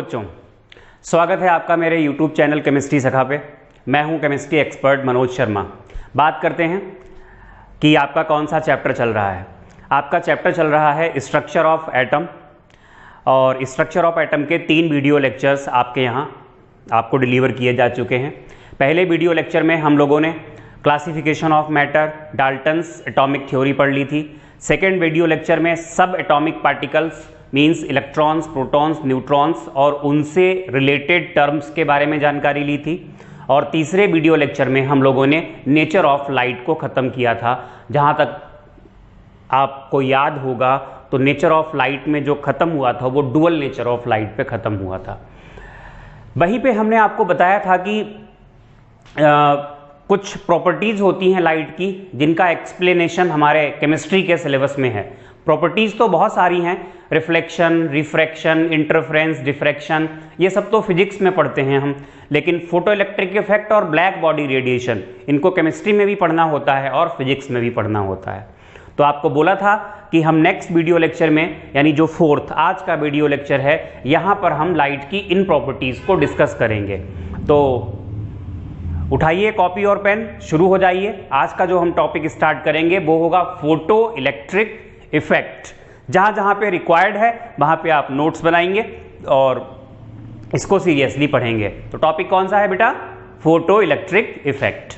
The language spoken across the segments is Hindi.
बच्चों, स्वागत है आपका मेरे YouTube चैनल केमिस्ट्री सखा पे। मैं हूं केमिस्ट्री एक्सपर्ट मनोज शर्मा। बात करते हैं कि आपका कौन सा चैप्टर चल रहा है। आपका चैप्टर चल रहा है स्ट्रक्चर ऑफ एटम, और स्ट्रक्चर ऑफ एटम के 3 वीडियो लेक्चर्स आपके यहाँ आपको डिलीवर किए जा चुके हैं। पहले वीडियो लेक्चर में हम लोगों ने classification of matter, Dalton's atomic theory पढ़ ली थी। सेकेंड वीडियो लेक्चर में सब atomic particles means electrons, protons, neutrons और उनसे रिलेटेड टर्म्स के बारे में जानकारी ली थी। और तीसरे वीडियो लेक्चर में हम लोगों ने नेचर ऑफ लाइट को ख़त्म किया था। जहाँ तक आपको याद होगा तो नेचर ऑफ लाइट में जो ख़त्म हुआ था वो डुअल नेचर ऑफ लाइट पे ख़त्म हुआ था। वहीं पे हमने आपको बताया था कि कुछ प्रॉपर्टीज़ होती हैं लाइट की जिनका एक्सप्लेनेशन हमारे केमिस्ट्री के सिलेबस में है। प्रॉपर्टीज़ तो बहुत सारी हैं, रिफ्लेक्शन, रिफ्रैक्शन, इंटरफेरेंस, डिफ्रैक्शन, ये सब तो फिजिक्स में पढ़ते हैं हम। लेकिन फोटो इलेक्ट्रिक इफेक्ट और ब्लैक बॉडी रेडिएशन इनको केमिस्ट्री में भी पढ़ना होता है और फिजिक्स में भी पढ़ना होता है। तो आपको बोला था कि हम नेक्स्ट वीडियो लेक्चर में, यानी जो फोर्थ आज का वीडियो लेक्चर है, यहाँ पर हम लाइट की इन प्रॉपर्टीज़ को डिस्कस करेंगे। तो उठाइए कॉपी और पेन, शुरू हो जाइए। आज का जो हम टॉपिक स्टार्ट करेंगे वो होगा फोटो इलेक्ट्रिक इफेक्ट। जहां जहां पे रिक्वायर्ड है वहां पे आप नोट्स बनाएंगे और इसको सीरियसली पढ़ेंगे। तो टॉपिक कौन सा है बेटा? Photo electric effect.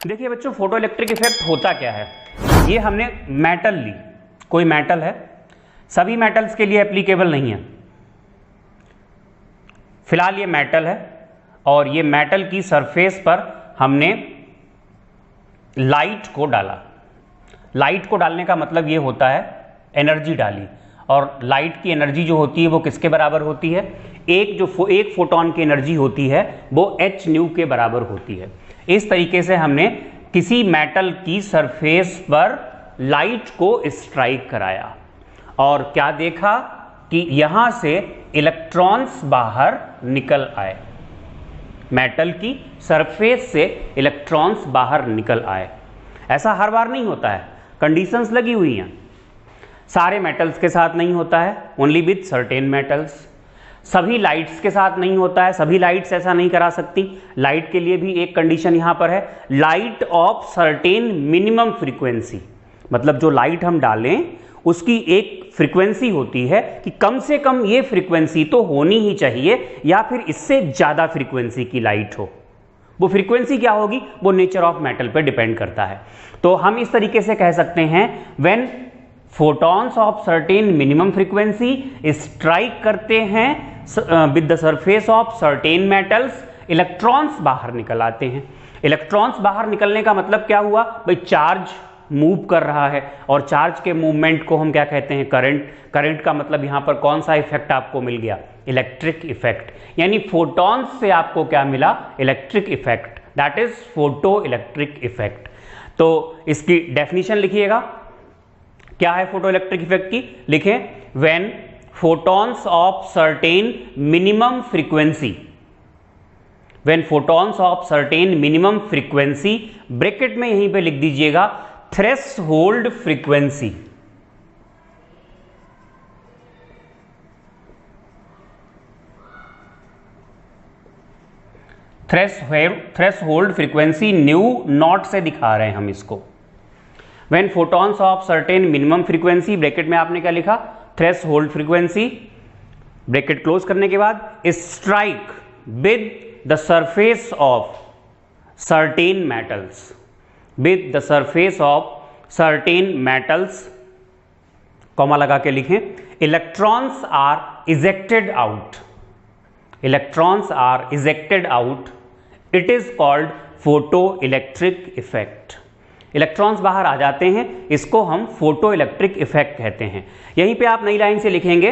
देखिए बच्चों, फोटो इलेक्ट्रिक इफेक्ट होता क्या है। ये हमने मेटल ली, कोई मेटल है, सभी मेटल्स के लिए एप्लीकेबल नहीं है। फिलहाल ये मेटल है और ये मेटल की सरफेस पर हमने लाइट को डाला। लाइट को डालने का मतलब ये होता है एनर्जी डाली, और लाइट की एनर्जी जो होती है वो किसके बराबर होती है? एक फोटोन की एनर्जी होती है वो h न्यू के बराबर होती है। इस तरीके से हमने किसी मेटल की सरफेस पर लाइट को स्ट्राइक कराया और क्या देखा कि यहां से इलेक्ट्रॉन्स बाहर निकल आए। मेटल की सरफेस से इलेक्ट्रॉन्स बाहर निकल आए। ऐसा हर बार नहीं होता है, कंडीशंस लगी हुई हैं। सारे मेटल्स के साथ नहीं होता है, ओनली विथ सर्टेन मेटल्स। सभी लाइट्स के साथ नहीं होता है, सभी लाइट्स ऐसा नहीं करा सकती। लाइट के लिए भी एक कंडीशन यहां पर है, light of certain minimum frequency. मतलब जो लाइट हम डालें उसकी एक फ्रीक्वेंसी होती है कि कम से कम ये फ्रीक्वेंसी तो होनी ही चाहिए, या फिर इससे ज्यादा फ्रीक्वेंसी की लाइट हो। वो फ्रीक्वेंसी क्या होगी वो नेचर ऑफ मेटल पे डिपेंड करता है। तो हम इस तरीके से कह सकते हैं, when photons of certain minimum frequency strike करते हैं with the surface of certain metals, electrons बाहर निकल आते हैं। इलेक्ट्रॉन्स बाहर निकलने का मतलब क्या हुआ भाई? चार्ज मूव कर रहा है, और चार्ज के मूवमेंट को हम क्या कहते हैं? करंट। करंट का मतलब यहां पर कौन सा इफेक्ट आपको मिल गया? Electric effect. यानी फोटॉन्स से आपको क्या मिला? Electric effect. That is photo electric effect. तो इसकी डेफिनेशन लिखिएगा, क्या है फोटो इलेक्ट्रिक इफेक्ट की? लिखें, when photons of certain minimum frequency, when photons of certain minimum frequency, bracket में यहीं पे लिख दीजिएगा threshold frequency. Threshold frequency nu not से दिखा रहे हैं हम इसको। When photons of certain minimum frequency, bracket में आपने क्या लिखा? थ्रेशोल्ड फ्रीक्वेंसी, ब्रैकेट क्लोज करने के बाद strike with the surface of certain metals, with the surface of certain metals, comma लगा के लिखें, electrons are ejected out. Electrons are ejected out, it is called photo electric effect. इलेक्ट्रॉन्स बाहर आ जाते हैं, इसको हम फोटो इलेक्ट्रिक इफेक्ट कहते हैं। यहीं पे आप नई लाइन से लिखेंगे,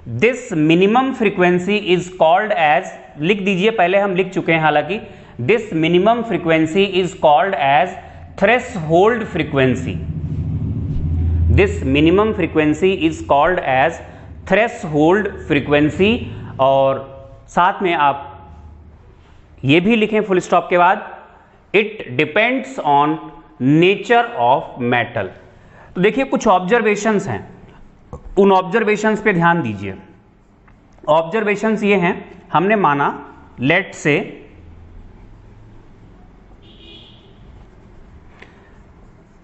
this minimum frequency is called as, लिख दीजिए, पहले हम लिख चुके हैं हालांकि, this minimum frequency is called as threshold frequency. This minimum frequency is called as threshold frequency. और साथ में आप ये भी लिखें फुल स्टॉप के बाद, it depends on nature of metal. तो देखिए कुछ ऑब्जर्वेशंस हैं, उन ऑब्जर्वेशंस पे ध्यान दीजिए। ऑब्जर्वेशंस ये हैं, हमने माना लेट से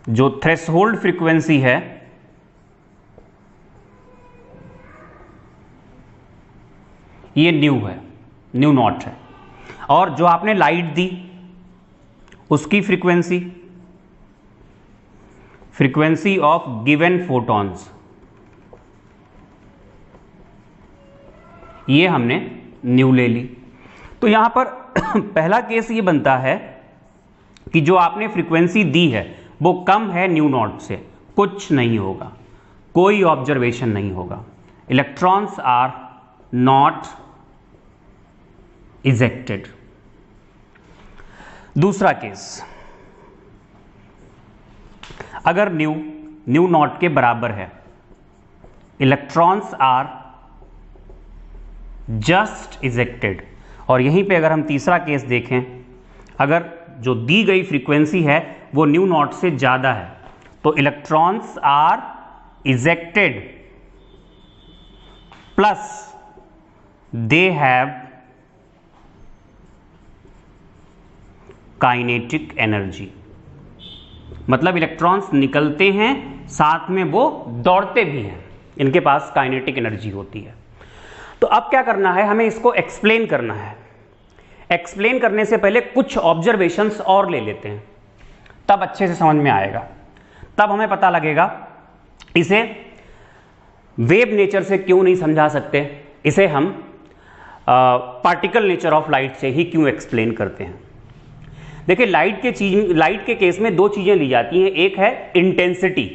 जो थ्रेशोल्ड फ्रीक्वेंसी है ये न्यू है, न्यू नॉट है, और जो आपने लाइट दी उसकी फ्रीक्वेंसी ऑफ गिवन फोटॉन्स ये हमने न्यू ले ली। तो यहां पर पहला केस ये बनता है कि जो आपने फ्रीक्वेंसी दी है वो कम है न्यू नॉट से, कुछ नहीं होगा, कोई ऑब्जर्वेशन नहीं होगा, इलेक्ट्रॉन्स आर नॉट इजेक्टेड। दूसरा केस, अगर न्यू नॉट के बराबर है, इलेक्ट्रॉन्स आर जस्ट इजेक्टेड, और यहीं पे अगर हम तीसरा केस देखें, अगर जो दी गई फ्रीक्वेंसी है वो न्यू नॉट से ज्यादा है तो electrons are ejected plus they have kinetic energy, मतलब इलेक्ट्रॉन्स निकलते हैं साथ में वो दौड़ते भी हैं, इनके पास काइनेटिक एनर्जी होती है। तो अब क्या करना है, हमें इसको एक्सप्लेन करना है। एक्सप्लेन करने से पहले कुछ ऑब्जर्वेशंस और ले लेते हैं, तब अच्छे से समझ में आएगा, तब हमें पता लगेगा इसे वेव नेचर से क्यों नहीं समझा सकते, इसे हम पार्टिकल नेचर ऑफ लाइट से ही क्यों एक्सप्लेन करते हैं। देखिए लाइट के केस में दो चीजें ली जाती हैं, एक है इंटेंसिटी।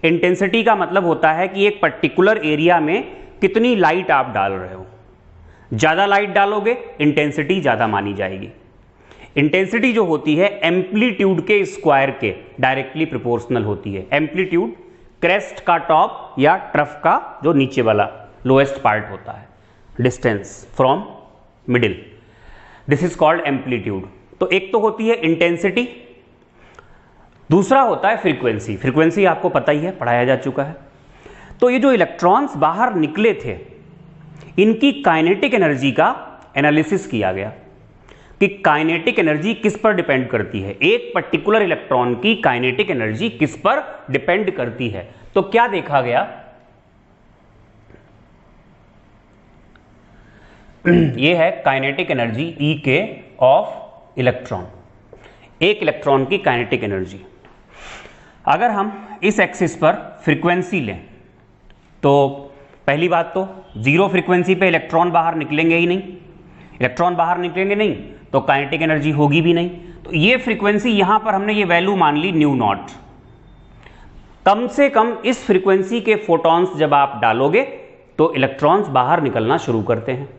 इंटेंसिटी का मतलब होता है कि एक पर्टिकुलर एरिया में कितनी लाइट आप डाल रहे हो, ज्यादा लाइट डालोगे इंटेंसिटी ज्यादा मानी जाएगी। इंटेंसिटी जो होती है एम्पलीट्यूड के स्क्वायर के डायरेक्टली प्रोपोर्शनल होती है। एम्पलीट्यूड क्रेस्ट का टॉप या ट्रफ का जो नीचे वाला लोएस्ट पार्ट होता है, distance from middle, this is called amplitude. तो एक तो होती है इंटेंसिटी, दूसरा होता है फ्रीक्वेंसी। फ्रीक्वेंसी आपको पता ही है, पढ़ाया जा चुका है। तो ये जो इलेक्ट्रॉन्स बाहर निकले थे इनकी काइनेटिक एनर्जी का एनालिसिस किया गया कि काइनेटिक एनर्जी किस पर डिपेंड करती है, एक पर्टिकुलर इलेक्ट्रॉन की काइनेटिक एनर्जी किस पर डिपेंड करती है। तो क्या देखा गया, ये है काइनेटिक एनर्जी ई के ऑफ इलेक्ट्रॉन, एक इलेक्ट्रॉन की काइनेटिक एनर्जी। अगर हम इस एक्सिस पर फ्रीक्वेंसी लें तो पहली बात तो जीरो फ्रीक्वेंसी पे इलेक्ट्रॉन बाहर निकलेंगे ही नहीं, इलेक्ट्रॉन बाहर निकलेंगे नहीं तो काइनेटिक एनर्जी होगी भी नहीं। तो ये फ्रीक्वेंसी यहां पर हमने ये वैल्यू मान ली न्यू नॉट। कम से कम इस फ्रीक्वेंसी के फोटॉन्स जब आप डालोगे तो इलेक्ट्रॉन्स बाहर निकलना शुरू करते हैं,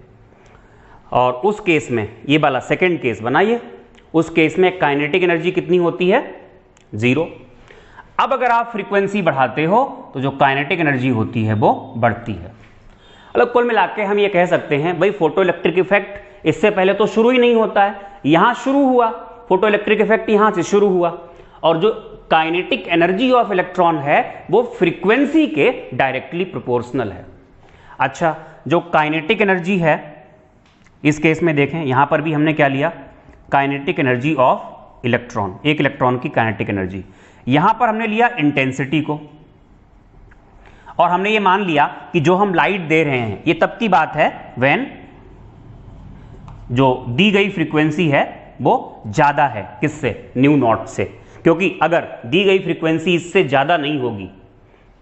और उस केस में ये वाला सेकेंड केस बनाइए, उस केस में काइनेटिक एनर्जी कितनी होती है, जीरो। अब अगर आप फ्रीक्वेंसी बढ़ाते हो तो जो काइनेटिक एनर्जी होती है वो बढ़ती है। मतलब कुल मिला के हम ये कह सकते हैं भाई फोटो इलेक्ट्रिक इफेक्ट इससे पहले तो शुरू ही नहीं होता है, यहां शुरू हुआ फोटो इलेक्ट्रिक इफेक्ट, यहां से शुरू हुआ, और जो काइनेटिक एनर्जी ऑफ इलेक्ट्रॉन है वो फ्रीक्वेंसी के डायरेक्टली प्रोपोर्शनल है। अच्छा, जो काइनेटिक एनर्जी है इस केस में देखें, यहां पर भी हमने क्या लिया, काइनेटिक एनर्जी ऑफ इलेक्ट्रॉन, एक इलेक्ट्रॉन की काइनेटिक एनर्जी। यहां पर हमने लिया इंटेंसिटी को, और हमने ये मान लिया कि जो हम लाइट दे रहे हैं ये तब की बात है व्हेन जो दी गई फ्रीक्वेंसी है वो ज्यादा है, किससे, न्यू नॉट से। क्योंकि अगर दी गई फ्रीक्वेंसी इससे ज्यादा नहीं होगी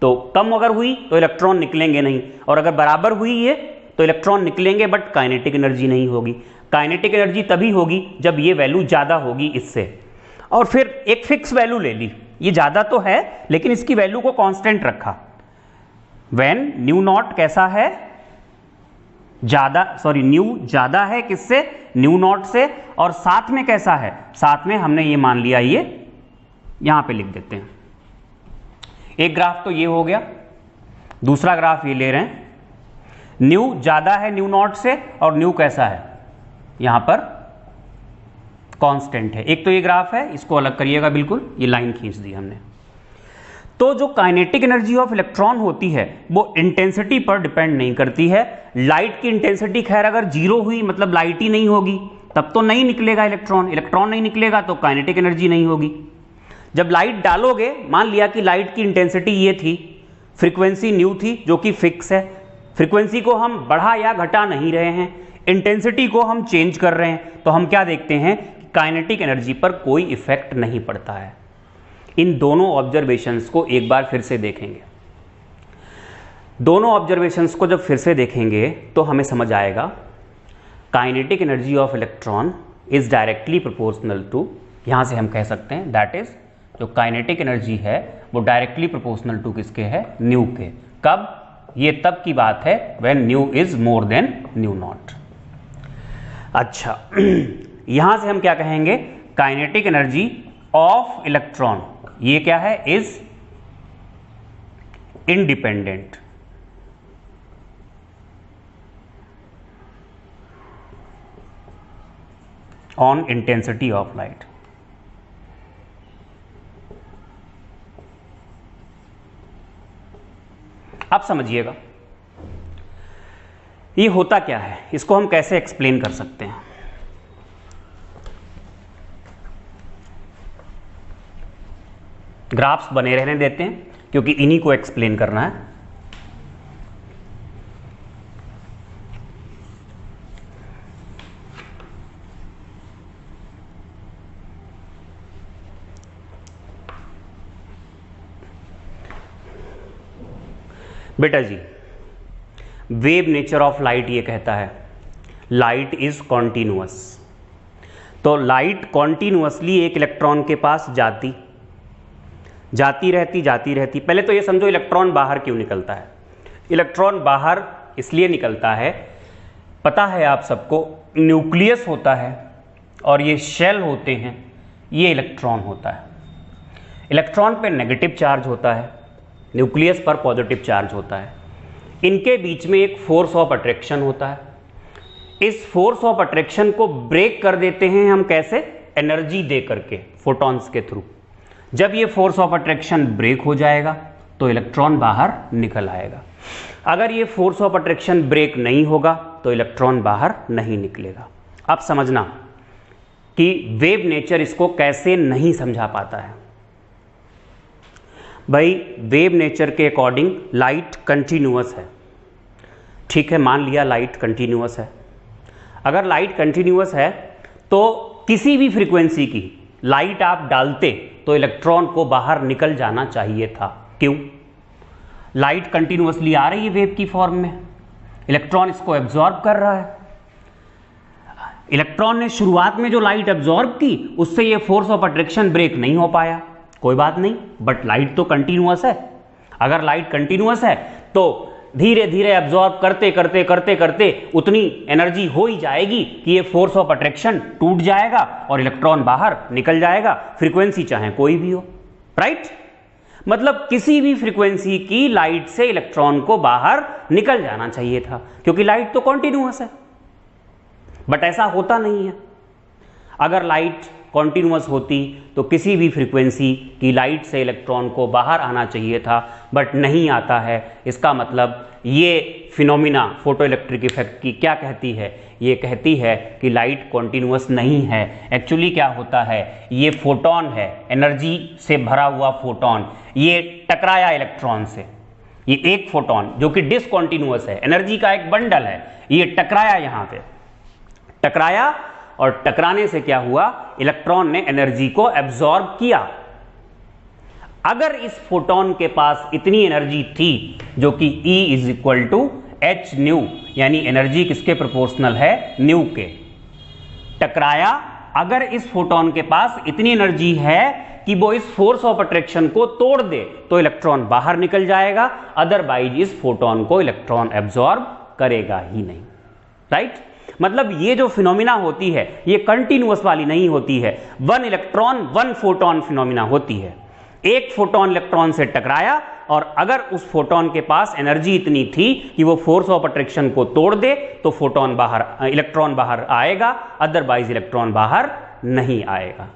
तो कम अगर हुई तो इलेक्ट्रॉन निकलेंगे नहीं, और अगर बराबर हुई है तो इलेक्ट्रॉन निकलेंगे बट काइनेटिक एनर्जी नहीं होगी। काइनेटिक एनर्जी तभी होगी जब ये वैल्यू ज्यादा होगी इससे। और फिर एक फिक्स वैल्यू ले ली, ये ज्यादा तो है लेकिन इसकी वैल्यू को कांस्टेंट रखा। व्हेन न्यू नॉट कैसा है, ज्यादा, सॉरी न्यू ज्यादा है किससे, न्यू नॉट से, और साथ में कैसा है, साथ में हमने ये मान लिया, ये यहां पे लिख देते हैं। एक ग्राफ तो ये हो गया, दूसरा ग्राफ ये ले रहे हैं, न्यू ज्यादा है न्यू नॉट से और न्यू कैसा है, यहां पर कांस्टेंट है। एक तो ये ग्राफ है, इसको अलग करिएगा बिल्कुल, ये लाइन खींच दी हमने। तो जो काइनेटिक एनर्जी ऑफ इलेक्ट्रॉन होती है वो इंटेंसिटी पर डिपेंड नहीं करती है। लाइट की इंटेंसिटी खैर अगर जीरो हुई मतलब लाइट ही नहीं होगी, तब तो नहीं निकलेगा इलेक्ट्रॉन, इलेक्ट्रॉन नहीं निकलेगा तो काइनेटिक एनर्जी नहीं होगी। जब लाइट डालोगे, मान लिया कि लाइट की इंटेंसिटी ये थी, फ्रीक्वेंसी न्यू थी जो कि फिक्स है, फ्रीक्वेंसी को हम बढ़ा या घटा नहीं रहे हैं, इंटेंसिटी को हम चेंज कर रहे हैं, तो हम क्या देखते हैं कि काइनेटिक एनर्जी पर कोई इफेक्ट नहीं पड़ता है। इन दोनों ऑब्जर्वेशंस को एक बार फिर से देखेंगे। दोनों ऑब्जर्वेशंस को जब फिर से देखेंगे तो हमें समझ आएगा kinetic energy of electron is directly proportional to, यहां से हम कह सकते हैं दैट इज जो काइनेटिक एनर्जी है वो डायरेक्टली प्रोपोर्शनल टू किसके है, न्यू के। कब? ये तब की बात है when new is more than new not. अच्छा, यहां से हम क्या कहेंगे, काइनेटिक एनर्जी ऑफ इलेक्ट्रॉन, ये क्या है, is independent on intensity of light. आप समझिएगा ये होता क्या है, इसको हम कैसे एक्सप्लेन कर सकते हैं। ग्राफ्स बने रहने देते हैं क्योंकि इन्हीं को एक्सप्लेन करना है। बेटा जी, वेव नेचर ऑफ लाइट ये कहता है लाइट इज कॉन्टिन्यूअस। तो लाइट कॉन्टिन्यूअसली एक इलेक्ट्रॉन के पास जाती रहती। पहले तो ये समझो इलेक्ट्रॉन बाहर क्यों निकलता है। इलेक्ट्रॉन बाहर इसलिए निकलता है, पता है आप सबको, न्यूक्लियस होता है और ये शेल होते हैं, ये इलेक्ट्रॉन होता है। इलेक्ट्रॉन पे नेगेटिव चार्ज होता है, न्यूक्लियस पर पॉजिटिव चार्ज होता है। इनके बीच में एक फोर्स ऑफ अट्रैक्शन होता है। इस फोर्स ऑफ अट्रैक्शन को ब्रेक कर देते हैं हम कैसे, एनर्जी दे करके, फोटॉन्स के थ्रू। जब ये फोर्स ऑफ अट्रैक्शन ब्रेक हो जाएगा तो इलेक्ट्रॉन बाहर निकल आएगा। अगर ये फोर्स ऑफ अट्रैक्शन ब्रेक नहीं होगा तो इलेक्ट्रॉन बाहर नहीं निकलेगा। अब समझना कि वेव नेचर इसको कैसे नहीं समझा पाता है। भाई, वेव नेचर के अकॉर्डिंग लाइट कंटिन्यूअस है, ठीक है, मान लिया लाइट कंटिन्यूअस है। अगर लाइट कंटिन्यूअस है तो किसी भी फ्रीक्वेंसी की लाइट आप डालते तो इलेक्ट्रॉन को बाहर निकल जाना चाहिए था। क्यों? लाइट कंटिन्यूअसली आ रही है वेव की फॉर्म में, इलेक्ट्रॉन इसको एब्जॉर्ब कर रहा है। इलेक्ट्रॉन ने शुरुआत में जो लाइट एब्जॉर्ब की उससे ये फोर्स ऑफ अट्रैक्शन ब्रेक नहीं हो पाया, कोई बात नहीं, बट लाइट तो कंटिन्यूअस है। अगर लाइट कंटिन्यूअस है तो धीरे धीरे एब्जॉर्ब करते उतनी एनर्जी हो ही जाएगी कि ये फोर्स ऑफ अट्रैक्शन टूट जाएगा और इलेक्ट्रॉन बाहर निकल जाएगा, फ्रीक्वेंसी चाहे कोई भी हो, राइट। मतलब किसी भी फ्रीक्वेंसी की लाइट से इलेक्ट्रॉन को बाहर निकल जाना चाहिए था क्योंकि लाइट तो कॉन्टिन्यूअस है। बट ऐसा होता नहीं है। अगर लाइट कॉन्टिन्यूअस होती तो किसी भी फ्रीक्वेंसी की लाइट से इलेक्ट्रॉन को बाहर आना चाहिए था, बट नहीं आता है। इसका मतलब ये फिनोमिना फोटो इलेक्ट्रिक इफेक्ट की क्या कहती है, ये कहती है कि लाइट कॉन्टिन्यूअस नहीं है। एक्चुअली क्या होता है, ये फोटोन है, एनर्जी से भरा हुआ फोटोन, ये टकराया इलेक्ट्रॉन से। ये एक फोटोन जो कि डिसकॉन्टिन्यूअस है, एनर्जी का एक बंडल है, ये टकराया, यहां पे टकराया और टकराने से क्या हुआ, इलेक्ट्रॉन ने एनर्जी को एब्जॉर्ब किया। अगर इस फोटोन के पास इतनी एनर्जी थी जो कि E is equal to H nu, यानी एनर्जी किसके प्रोपोर्शनल है, न्यू के, टकराया। अगर इस फोटोन के पास इतनी एनर्जी है कि वो इस फोर्स ऑफ अट्रैक्शन को तोड़ दे तो इलेक्ट्रॉन बाहर निकल जाएगा, अदरवाइज इस फोटोन को इलेक्ट्रॉन एब्जॉर्ब करेगा ही नहीं, राइट। मतलब ये जो फिनोमिना होती है ये कंटिन्यूअस वाली नहीं होती है, one electron one photon phenomena होती है। एक फोटोन इलेक्ट्रॉन से टकराया और अगर उस फोटोन के पास एनर्जी इतनी थी कि वो फोर्स ऑफ अट्रैक्शन को तोड़ दे तो फोटोन बाहर, इलेक्ट्रॉन बाहर आएगा, अदरवाइज इलेक्ट्रॉन बाहर नहीं आएगा।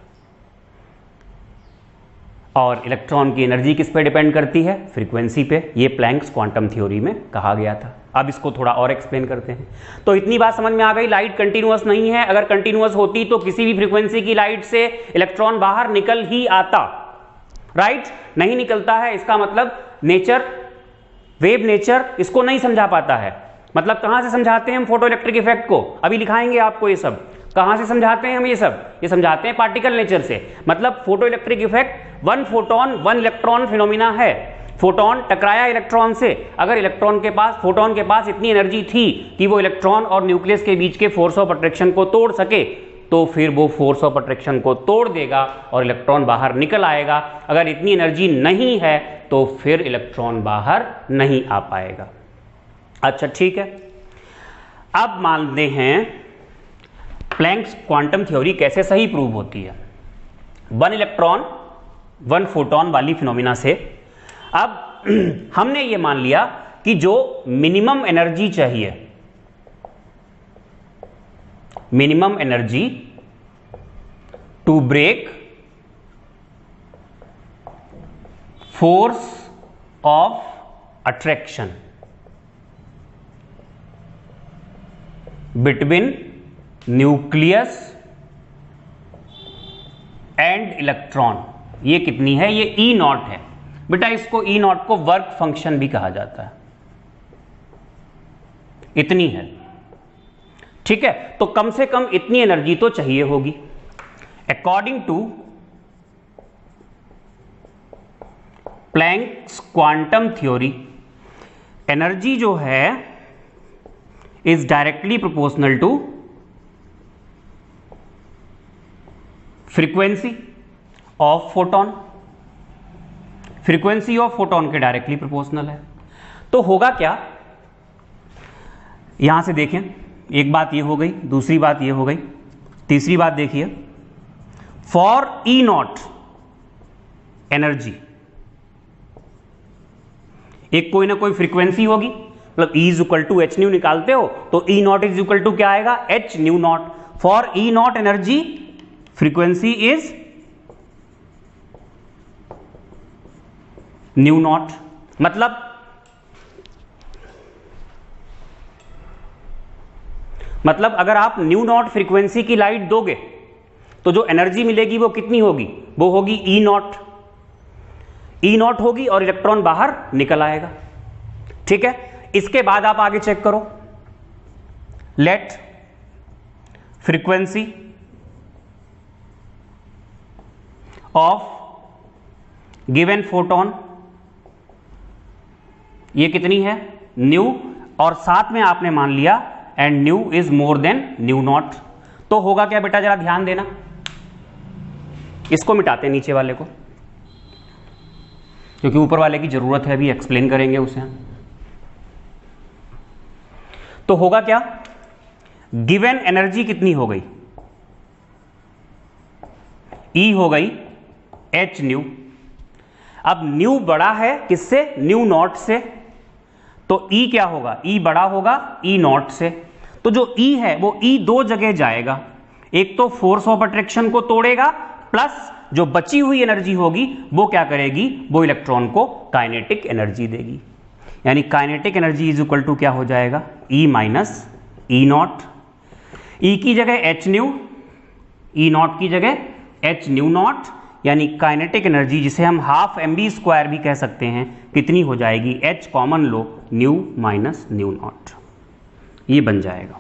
और इलेक्ट्रॉन की एनर्जी किस पे डिपेंड करती है? फ्रीक्वेंसी पे। ये प्लैंक्स क्वांटम थ्योरी में कहा गया था। अब इसको थोड़ा और एक्सप्लेन करते हैं। तो इतनी बात समझ में आ गई, लाइट कंटिन्यूअस नहीं है। अगर कंटिन्यूअस होती तो किसी भी फ्रीक्वेंसी की लाइट से इलेक्ट्रॉन बाहर निकल ही आता, राइट? नहीं निकलता है। इसका मतलब नेचर, वेव नेचर इसको नहीं समझा पाता है। मतलब कहां से समझाते हैं हम फोटो इलेक्ट्रिक इफेक्ट को? अभी लिखाएंगे आपको ये सब। कहां से समझाते हैं हम ये सब? ये समझाते हैं पार्टिकल नेचर से। मतलब photo electric effect one photon one electron phenomena है। फोटोन टकराया इलेक्ट्रॉन से, अगर इलेक्ट्रॉन के पास, फोटोन के पास इतनी एनर्जी थी कि वो इलेक्ट्रॉन और न्यूक्लियस के बीच के फोर्स ऑफ अट्रैक्शन को तोड़ सके, तो फिर वो फोर्स ऑफ अट्रैक्शन को तोड़ देगा और इलेक्ट्रॉन बाहर निकल आएगा। अगर इतनी एनर्जी नहीं है तो फिर इलेक्ट्रॉन बाहर नहीं आ पाएगा। अच्छा ठीक है, अब मानते हैं प्लैंक्स क्वांटम थ्योरी कैसे सही प्रूव होती है वन इलेक्ट्रॉन वन फोटोन वाली फिनोमिना से। अब हमने ये मान लिया कि जो मिनिमम एनर्जी चाहिए, minimum energy to break force of attraction between nucleus and electron, ये कितनी है? ये E नॉट है बेटा। इसको E नॉट को वर्क फंक्शन भी कहा जाता है। इतनी है, ठीक है? तो कम से कम इतनी एनर्जी तो चाहिए होगी। According to Planck's quantum theory, energy जो है is directly proportional to frequency of photon. Frequency of photon के डायरेक्टली प्रोपोर्शनल है। तो होगा क्या, यहां से देखें, एक बात ये हो गई, दूसरी बात ये हो गई, तीसरी बात देखिए, फॉर E नॉट एनर्जी एक कोई ना कोई फ्रीक्वेंसी होगी, मतलब E is equal to H nu निकालते हो तो E not is equal to क्या आएगा? H nu not. For E not energy frequency is nu not. मतलब अगर आप न्यू नॉट फ्रीक्वेंसी की लाइट दोगे तो जो एनर्जी मिलेगी वो कितनी होगी? वो होगी E नॉट। E नॉट होगी और इलेक्ट्रॉन बाहर निकल आएगा, ठीक है? इसके बाद आप आगे चेक करो, let frequency of given photon, ये कितनी है? न्यू, और साथ में आपने मान लिया and new is more than new not. तो होगा क्या बेटा, जरा ध्यान देना। इसको मिटाते हैं नीचे वाले को, क्योंकि ऊपर वाले की जरूरत है, अभी एक्सप्लेन करेंगे उसे। तो होगा क्या, गिवन एनर्जी कितनी हो गई? E हो गई एच न्यू। अब न्यू बड़ा है किससे? न्यू नॉट से। तो E क्या होगा? E बड़ा होगा E नॉट से। तो जो E है वो E दो जगह जाएगा, एक तो फोर्स ऑफ अट्रैक्शन को तोड़ेगा, प्लस जो बची हुई एनर्जी होगी वो क्या करेगी? वो इलेक्ट्रॉन को काइनेटिक एनर्जी देगी। यानी kinetic energy is equal to क्या हो जाएगा? E minus E not. E की जगह एच न्यू, E नॉट की जगह एच न्यू नॉट, यानी काइनेटिक एनर्जी जिसे हम हाफ mv स्क्वायर भी कह सकते हैं, कितनी हो जाएगी? H common low, new minus nu not, ये बन जाएगा।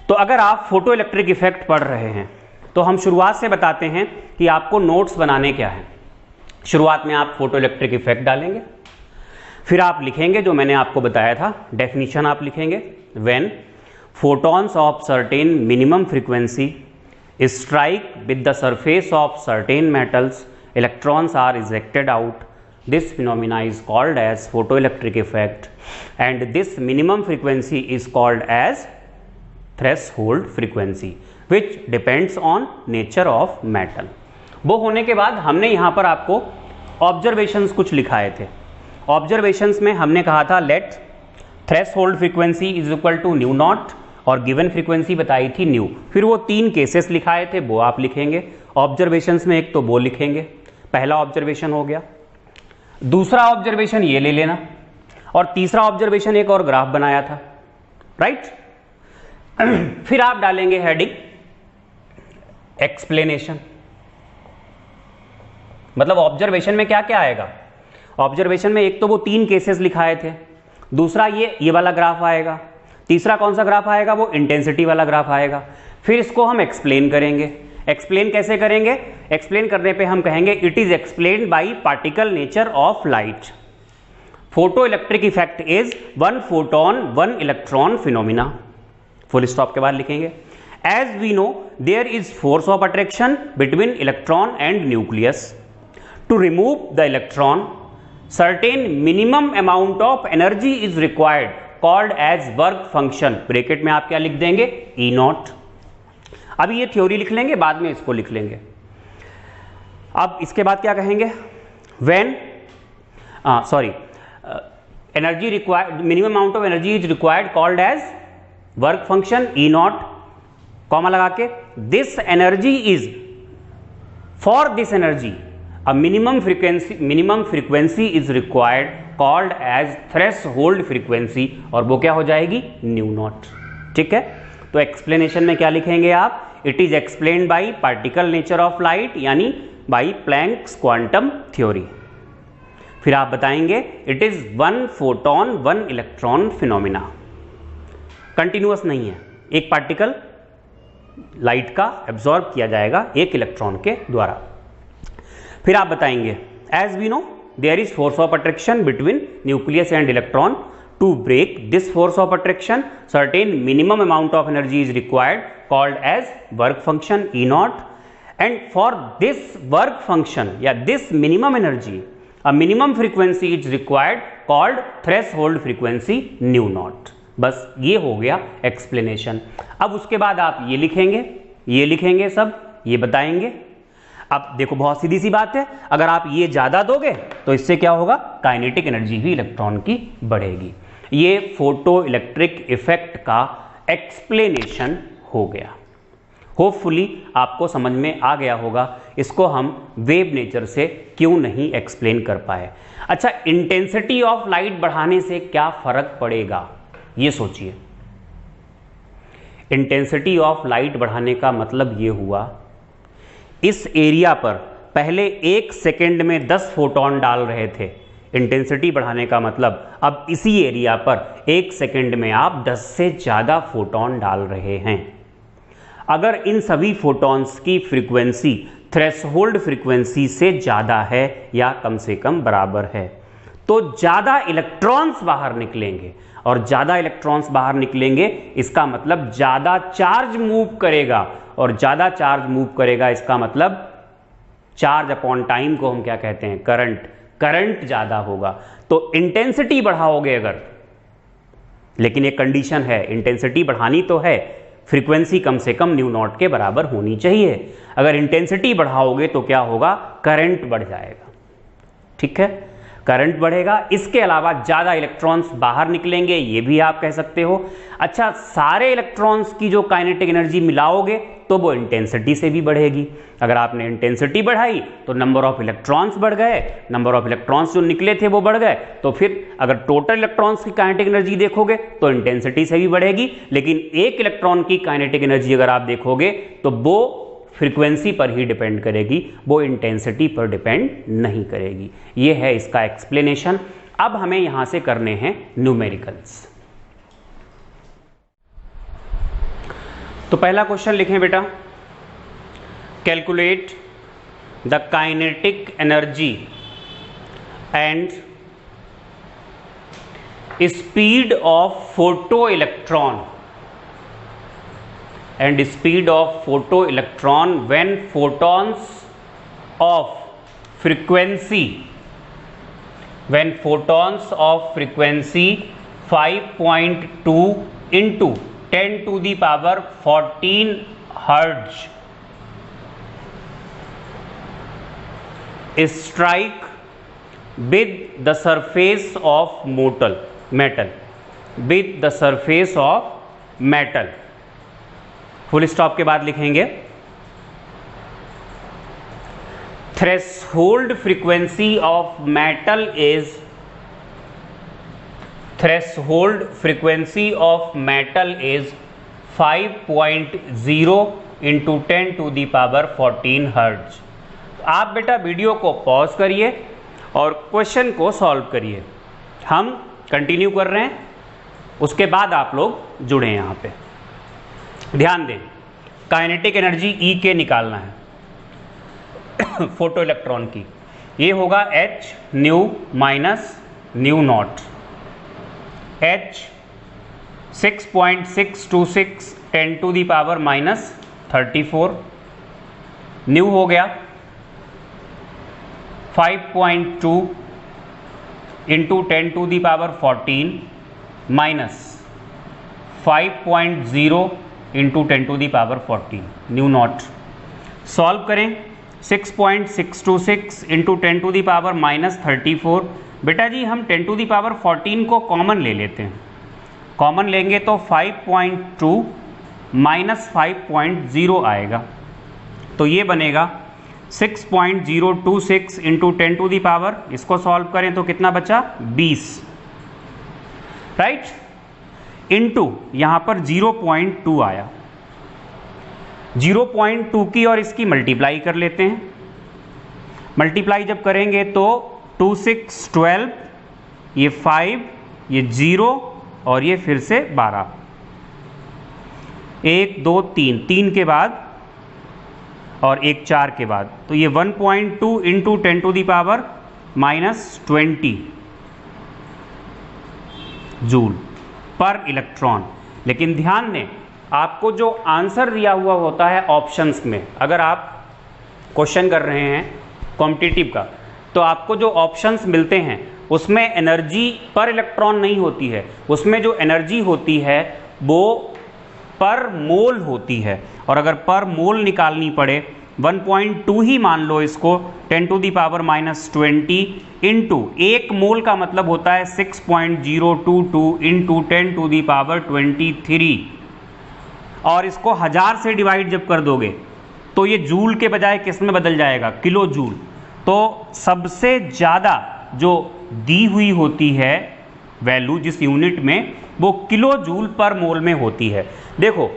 तो अगर आप फोटो इलेक्ट्रिक इफेक्ट पढ़ रहे हैं तो हम शुरुआत से बताते हैं कि आपको नोट्स बनाने क्या है। शुरुआत में आप फोटो इलेक्ट्रिक इफेक्ट डालेंगे, फिर आप लिखेंगे जो मैंने आपको बताया था, डेफिनेशन आप लिखेंगे, when photons of certain minimum frequency strike with the surface of certain metals, electrons are ejected out. This phenomena is called as photoelectric effect, and this minimum frequency is called as threshold frequency, which depends on nature of metal. वो होने के बाद हमने यहाँ पर आपको ऑब्जर्वेशंस कुछ लिखाए थे। ऑब्जर्वेशंस में हमने कहा था let threshold frequency is equal to nu not, और गिवन फ्रीक्वेंसी बताई थी न्यू। फिर वो तीन केसेस लिखाए थे, वो आप लिखेंगे ऑब्जर्वेशंस में। एक तो वो लिखेंगे, पहला ऑब्जर्वेशन हो गया। दूसरा ऑब्जर्वेशन ये ले लेना, और तीसरा ऑब्जर्वेशन एक और ग्राफ बनाया था, राइट। फिर आप डालेंगे हेडिंग एक्सप्लेनेशन। मतलब ऑब्जर्वेशन में क्या क्या आएगा? ऑब्जर्वेशन में एक तो वो 3 केसेस लिखाए थे, दूसरा ये वाला ग्राफ आएगा, तीसरा कौन सा ग्राफ आएगा? वो इंटेंसिटी वाला ग्राफ आएगा। फिर इसको हम एक्सप्लेन करेंगे। एक्सप्लेन कैसे करेंगे? एक्सप्लेन करने पे हम कहेंगे it is explained by particle nature of light. Photo electric effect is 1 photon 1 electron phenomena. Full stop के बाद लिखेंगे as we know there is force of attraction between electron and nucleus. To remove the electron certain minimum amount of energy is required called as work function. Bracket में आप क्या लिख देंगे? E not. अभी ये थ्योरी लिख लेंगे, बाद में इसको लिख लेंगे। अब इसके बाद क्या कहेंगे? When energy required, minimum amount of energy is required called as work function E not, comma लगा के this energy is, for this energy a minimum frequency is required called as threshold frequency, और वो क्या हो जाएगी? New not. ठीक है, तो एक्सप्लेनेशन में क्या लिखेंगे आप? It is explained by particle nature of light, यानी बाय प्लैंक्स क्वांटम थ्योरी। फिर आप बताएंगे it is 1 photon 1 electron phenomena. Continuous नहीं है, एक पार्टिकल लाइट का एब्जॉर्ब किया जाएगा एक इलेक्ट्रॉन के द्वारा। फिर आप बताएंगे as we know there is force of attraction between nucleus and electron. To break this force of attraction certain minimum amount of energy is required called as work function E not, and for this work function या this minimum energy a minimum frequency is required called threshold frequency nu not. बस ये हो गया एक्सप्लेनेशन। अब उसके बाद आप ये लिखेंगे सब, ये बताएंगे। अब देखो बहुत सीधी सी बात है, अगर आप ये ज्यादा दोगे तो इससे क्या होगा? काइनेटिक एनर्जी भी इलेक्ट्रॉन की बढ़ेगी। ये फोटो इलेक्ट्रिक इफेक्ट का एक्सप्लेनेशन हो गया। होपफुली आपको समझ में आ गया होगा। इसको हम वेव नेचर से क्यों नहीं एक्सप्लेन कर पाए। अच्छा, इंटेंसिटी ऑफ लाइट बढ़ाने से क्या फर्क पड़ेगा, ये सोचिए। इंटेंसिटी ऑफ लाइट बढ़ाने का मतलब ये हुआ, इस एरिया पर पहले 1 सेकेंड में 10 फोटोन डाल रहे थे। इंटेंसिटी बढ़ाने का मतलब अब इसी एरिया पर 1 सेकेंड में आप 10 से ज़्यादा फोटोन डाल रहे हैं। अगर इन सभी फोटॉन्स की फ्रीक्वेंसी थ्रेशोल्ड फ्रीक्वेंसी से ज़्यादा है या कम से कम बराबर है, तो ज़्यादा इलेक्ट्रॉन्स बाहर निकलेंगे, और ज़्यादा इलेक्ट्रॉन्स बाहर निकलेंगे इसका मतलब ज़्यादा चार्ज मूव करेगा, और ज़्यादा चार्ज मूव करेगा इसका मतलब चार्ज अपॉन टाइम को हम क्या कहते हैं? करंट ज़्यादा होगा। तो इंटेंसिटी बढ़ाओगे अगर, लेकिन एक कंडीशन है, इंटेंसिटी बढ़ानी तो है, फ्रीक्वेंसी कम से कम न्यू नॉट के बराबर होनी चाहिए। अगर इंटेंसिटी बढ़ाओगे तो क्या होगा? करंट बढ़ जाएगा। ठीक है, करंट बढ़ेगा, इसके अलावा ज़्यादा इलेक्ट्रॉन्स बाहर निकलेंगे, ये भी आप कह सकते हो। अच्छा, सारे इलेक्ट्रॉन्स की जो काइनेटिक एनर्जी मिलाओगे तो वो इंटेंसिटी से भी बढ़ेगी। अगर आपने इंटेंसिटी बढ़ाई तो नंबर ऑफ इलेक्ट्रॉन्स बढ़ गए, नंबर ऑफ इलेक्ट्रॉन्स जो निकले थे वो बढ़ गए, तो फिर अगर टोटल इलेक्ट्रॉन्स की काइनेटिक एनर्जी देखोगे तो इंटेंसिटी से भी बढ़ेगी। लेकिन एक इलेक्ट्रॉन की काइनेटिक एनर्जी अगर आप देखोगे तो वो फ्रीक्वेंसी पर ही डिपेंड करेगी, वो इंटेंसिटी पर डिपेंड नहीं करेगी। ये है इसका एक्सप्लेनेशन। अब हमें यहां से करने हैं न्यूमेरिकल्स। तो पहला क्वेश्चन लिखें बेटा, calculate the kinetic energy and speed of photo electron and speed of photoelectron when photons of frequency 5.2 into 10 to the power 14 hertz strike with the surface of metal with the surface of metal। Full stop के बाद लिखेंगे threshold frequency of metal is 5.0 into 10 to the power 14 hertz. आप बेटा वीडियो को पॉज करिए और क्वेश्चन को सॉल्व करिए। हम कंटिन्यू कर रहे हैं, उसके बाद आप लोग जुड़े यहाँ पे। ध्यान दें, काइनेटिक एनर्जी ई के निकालना है फोटो इलेक्ट्रॉन की। ये होगा h nu minus nu not. h 6.626 10 to the power minus 34, nu हो गया 5.2 into 10 to the power 14 minus 5.0 into 10 to the power 14 nu not. Solve करें, 6.626 into 10 to the power minus 34। बेटा जी हम 10 टू दी पावर 14 को कॉमन ले लेते हैं। कॉमन लेंगे तो 5.2 माइनस 5.0 आएगा, तो ये बनेगा 6.026 इंटू 10 टू दी पावर, इसको सॉल्व करें तो कितना बचा 20, राइट, इंटू यहाँ पर 0.2 आया। 0.2 की और इसकी मल्टीप्लाई कर लेते हैं। मल्टीप्लाई जब करेंगे तो 2 6 12, ये 5, ये 0 और ये फिर से 12, 1 2 3, 3 के बाद और 1 4 के बाद, तो ये 1.2 into 10 to the power minus 20 joule पर इलेक्ट्रॉन। लेकिन ध्यान दें, आपको जो आंसर दिया हुआ होता है ऑप्शंस में, अगर आप क्वेश्चन कर रहे हैं कॉम्पिटिटिव का, तो आपको जो ऑप्शंस मिलते हैं उसमें एनर्जी पर इलेक्ट्रॉन नहीं होती है, उसमें जो एनर्जी होती है वो पर मोल होती है। और अगर पर मोल निकालनी पड़े 1.2 ही मान लो इसको, 10 to the power minus 20 into 1 mole का मतलब होता है 6.022 इंटू 10 टू दी पावर 23, और इसको 1000 से डिवाइड जब कर दोगे तो ये जूल के बजाय किस में बदल जाएगा, किलो जूल। तो सबसे ज़्यादा जो दी हुई होती है वैल्यू जिस यूनिट में, वो किलो जूल पर मोल में होती है। देखो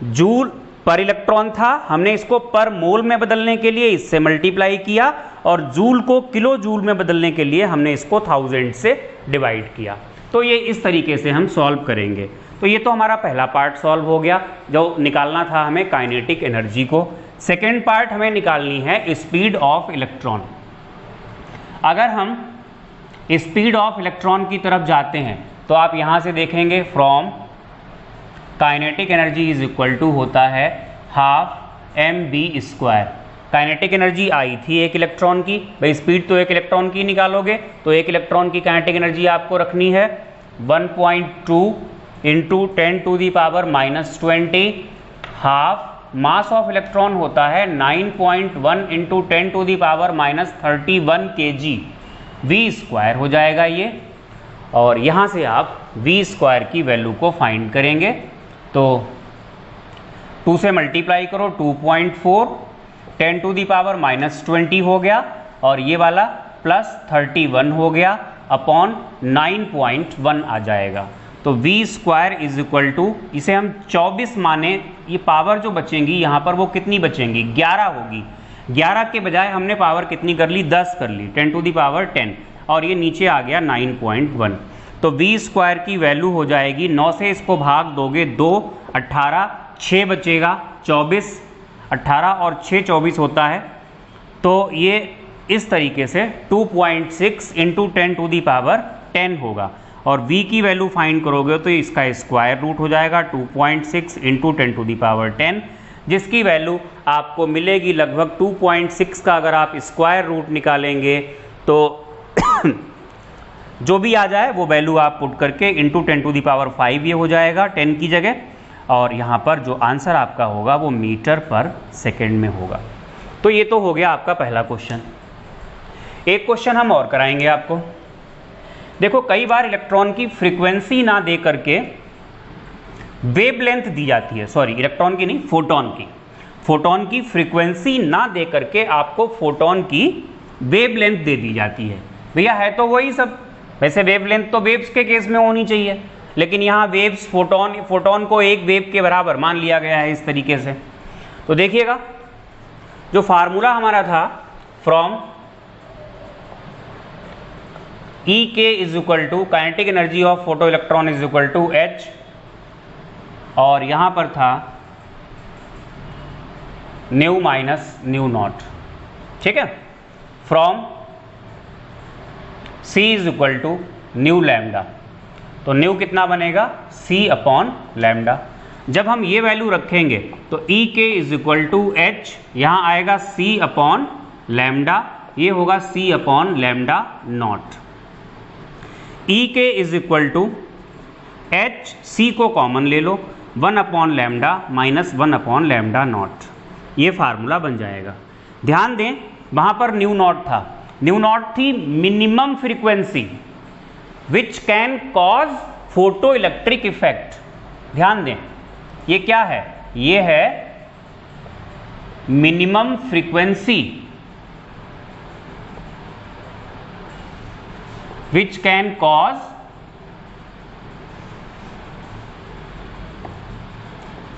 जूल पर इलेक्ट्रॉन था, हमने इसको पर मोल में बदलने के लिए इससे मल्टीप्लाई किया, और जूल को किलो जूल में बदलने के लिए हमने इसको 1000 से डिवाइड किया। तो ये इस तरीके से हम सॉल्व करेंगे। तो ये तो हमारा पहला पार्ट सॉल्व हो गया, जो निकालना था हमें काइनेटिक एनर्जी को। सेकेंड पार्ट हमें निकालनी है स्पीड ऑफ इलेक्ट्रॉन। अगर हम स्पीड ऑफ इलेक्ट्रॉन की तरफ जाते हैं तो आप यहाँ से देखेंगे from kinetic energy is equal to होता है हाफ mv²। काइनेटिक एनर्जी आई थी एक इलेक्ट्रॉन की, भाई स्पीड तो एक इलेक्ट्रॉन की निकालोगे तो एक इलेक्ट्रॉन की काइनेटिक एनर्जी आपको रखनी है 1.2 into 10 to the power minus 20। Half mass of electron होता है 9.1 into 10 to the power minus 31 kg, v² हो जाएगा ये। और यहाँ से आप v² की वैल्यू को फाइंड करेंगे तो 2 से मल्टीप्लाई करो 2.4, 10 टू दी पावर माइनस 20 हो गया, और ये वाला प्लस 31 हो गया अपॉन 9.1 आ जाएगा। तो v² इज इक्वल टू, इसे हम 24 माने, ये पावर जो बचेंगी यहाँ पर वो कितनी बचेंगी 11 होगी। 11 के बजाय हमने पावर कितनी कर ली 10 कर ली, 10 टू दी पावर 10, और ये नीचे आ गया 9.1। तो v² की वैल्यू हो जाएगी, 9 से इसको भाग दोगे 2, 18, 6 बचेगा 24, 18 और 6 24 होता है। तो ये इस तरीके से 2.6 इंटू 10 टू दी पावर 10 होगा। और v की वैल्यू फाइंड करोगे तो इसका स्क्वायर रूट हो जाएगा 2.6 इंटू 10 टू दी पावर 10, जिसकी वैल्यू आपको मिलेगी लगभग 2.6 का अगर आप स्क्वायर रूट निकालेंगे तो जो भी आ जाए वो वैल्यू आप पुट करके इंटू 10 टू दी पावर 5 ये हो जाएगा 10 की जगह, और यहाँ पर जो आंसर आपका होगा वो मीटर पर सेकेंड में होगा। तो ये तो हो गया आपका पहला क्वेश्चन। एक क्वेश्चन हम और कराएंगे आपको। देखो कई बार इलेक्ट्रॉन की फ्रीक्वेंसी ना दे करके वेवलेंथ दी जाती है, सॉरी इलेक्ट्रॉन की नहीं फोटॉन की। फोटोन की फ्रीक्वेंसी ना दे करके आपको फोटोन की वेवलेंथ दे दी जाती है। भैया है तो वही सब, वैसे वेवलेंथ तो वेव्स के केस में होनी चाहिए, लेकिन यहाँ वेव्स फोटोन को एक वेव के बराबर मान लिया गया है इस तरीके से। तो देखिएगा जो फार्मूला हमारा था from E k is equal to kinetic energy of photo electron is equal to H, और यहां पर था न्यू माइनस न्यू नॉट, ठीक है, from C is equal to nu lambda. तो न्यू कितना बनेगा C अपॉन लैम्डा। जब हम ये वैल्यू रखेंगे तो E k is equal to H, यहां आएगा C अपॉन लैम्डा, ये होगा C upon lambda not. E k is equal to H, C को कॉमन ले लो, 1 upon lambda minus 1 upon lambda not, ये फार्मूला बन जाएगा। ध्यान दें वहां पर न्यू नॉट था, न्यू नॉट थी minimum frequency which can cause photo electric effect. ध्यान दें ये क्या है, ये है minimum frequency which can cause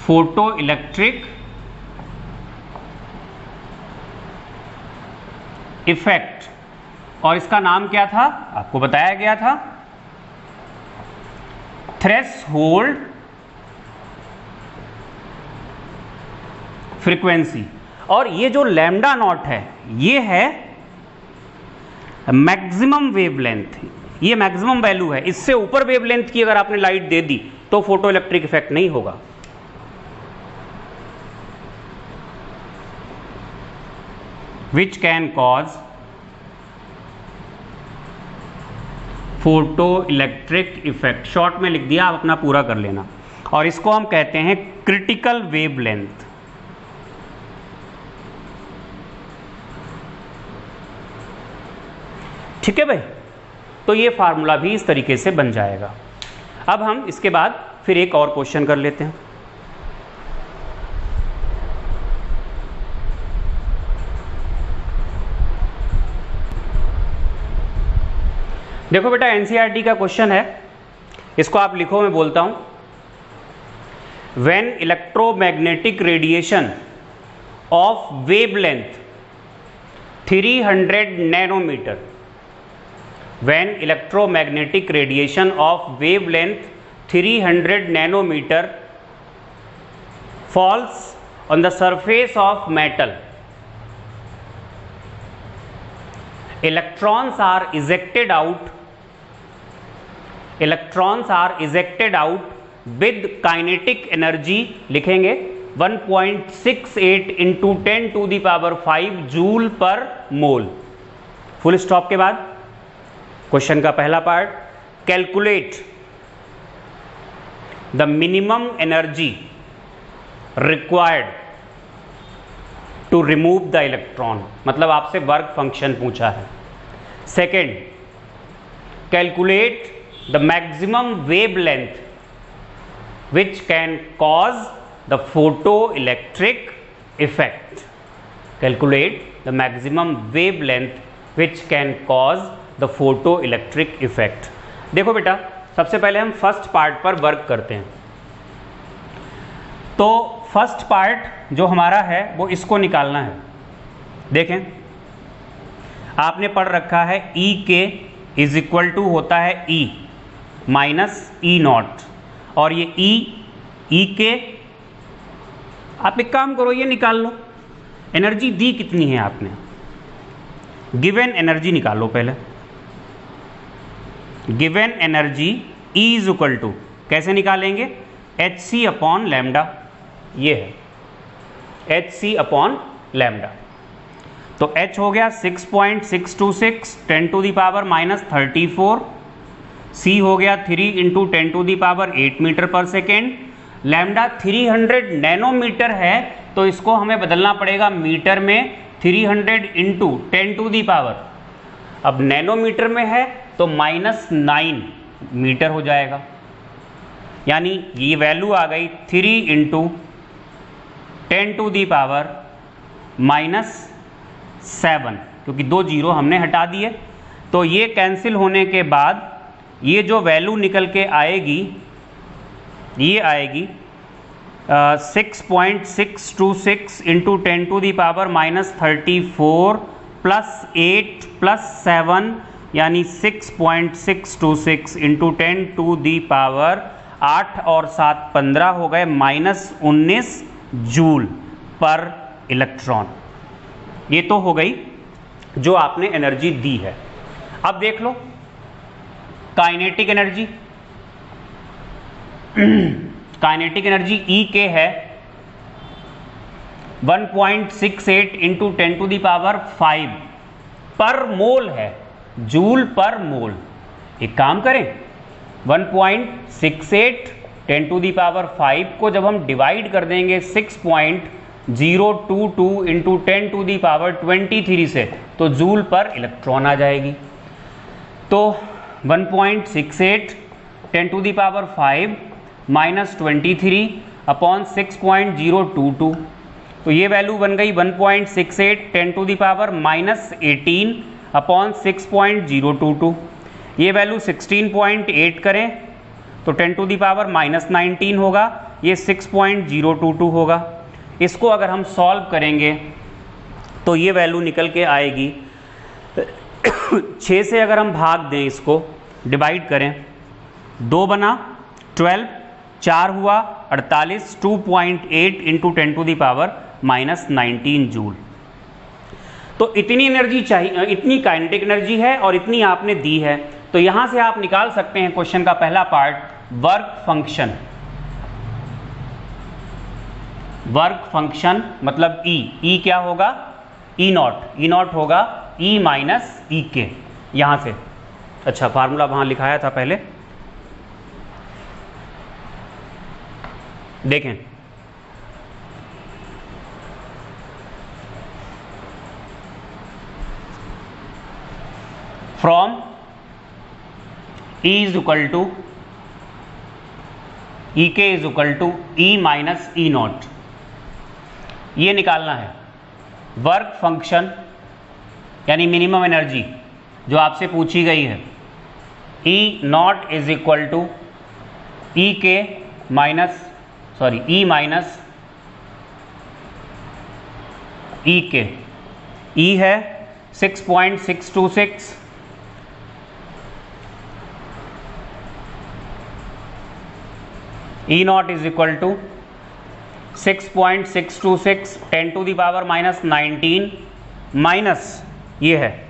photoelectric effect, और इसका नाम क्या था आपको बताया गया था, थ्रेशोल्ड फ्रीक्वेंसी। और ये जो लैम्डा नॉट है ये है मैक्सिमम वेवलेंथ, ये मैक्सिमम वैल्यू है, इससे ऊपर वेवलेंथ की अगर आपने लाइट दे दी तो फोटो इलेक्ट्रिक इफेक्ट नहीं होगा। विच can cause photo electric effect, short में लिख दिया, आप अपना पूरा कर लेना। और इसको हम कहते हैं क्रिटिकल वेवलेंथ। ठीक है भाई, तो ये फार्मूला भी इस तरीके से बन जाएगा। अब हम इसके बाद फिर एक और क्वेश्चन कर लेते हैं। देखो बेटा एनसीईआरटी का क्वेश्चन है, इसको आप लिखो, मैं बोलता हूं। When electromagnetic radiation of wavelength 300 nanometer, when electromagnetic radiation of wavelength 300 nanometer falls on the surface of metal, electrons are ejected out with kinetic energy, लिखेंगे 1.68 into 10 to the power 5 joule पर मोल। फुल स्टॉप के बाद क्वेश्चन का पहला पार्ट, calculate the minimum energy required to remove the electron, मतलब आपसे वर्क फंक्शन पूछा है। Second, calculate the maximum wavelength which can cause the photo electric effect. Calculate the maximum wavelength which can cause the photo electric effect. देखो बेटा सबसे पहले हम फर्स्ट पार्ट पर वर्क करते हैं। तो फर्स्ट पार्ट जो हमारा है वो इसको निकालना है। देखें आपने पढ़ रखा है ई के इज इक्वल टू होता है ई माइनस ई नॉट, और ये ई के आप एक काम करो ये निकाल लो, एनर्जी दी कितनी है आपने, गिवन एनर्जी निकालो पहले। Given energy E is equal to कैसे निकालेंगे, एच सी अपॉन लैम्डा, ये है एच सी अपॉन लैम्डा। तो H हो गया 6.626 10 to the power minus 34, C हो गया 3 into 10 to the power 8 meter पर सेकेंड। लैम्डा 300 नैनोमीटर है तो इसको हमें बदलना पड़ेगा मीटर में, 300 इंटू 10 टू दी पावर, अब नैनोमीटर में है तो -9 मीटर हो जाएगा, यानी ये वैल्यू आ गई 3 इंटू 10⁻⁷, क्योंकि 2 जीरो हमने हटा दिए। तो ये कैंसिल होने के बाद ये जो वैल्यू निकल के आएगी ये आएगी 6.626 इंटू 10⁻⁻34 प्लस 8 प्लस 7 यानी 6.626 इंटू 10⁻8 और 7 15 हो गए -19 जूल पर इलेक्ट्रॉन। ये तो हो गई जो आपने एनर्जी दी है। अब देख लो kinetic energy. Kinetic energy E के है 1.68 इंटू 10⁵ पर मोल है, जूल पर मोल। एक काम करें 1.68 10⁵ को जब हम डिवाइड कर देंगे 6.022 इंटू 10⁻23 से तो जूल पर इलेक्ट्रॉन आ जाएगी। तो 1.68 10⁵ माइनस 23 अपॉन 6.022, तो ये वैल्यू बन गई 1.68 10⁻⁻18 अपॉन 6.022। ये वैल्यू 16.8 करें तो 10⁻⁻19 होगा, ये 6.022 होगा। इसको अगर हम सॉल्व करेंगे तो ये वैल्यू निकल के आएगी 6 से अगर हम भाग दें, इसको डिवाइड करें, 2 बना 12, 4 हुआ 48, 2.8 इंटू 10⁻⁻19 जूल। तो इतनी एनर्जी चाहिए, इतनी काइनेटिक एनर्जी है और इतनी आपने दी है। तो यहां से आप निकाल सकते हैं क्वेश्चन का पहला part, work function. Work function मतलब E क्या होगा, E नॉट होगा E माइनस E के। यहां से अच्छा फार्मूला वहां लिखाया था पहले, देखें from E is equal to E K is equal to E minus E not, ये निकालना है। वर्क फंक्शन यानी मिनिमम एनर्जी जो आपसे पूछी गई है, E not is equal to E K minus E minus E K. E है 6.626, E not is equal to 6.626 10⁻⁻19 minus ये है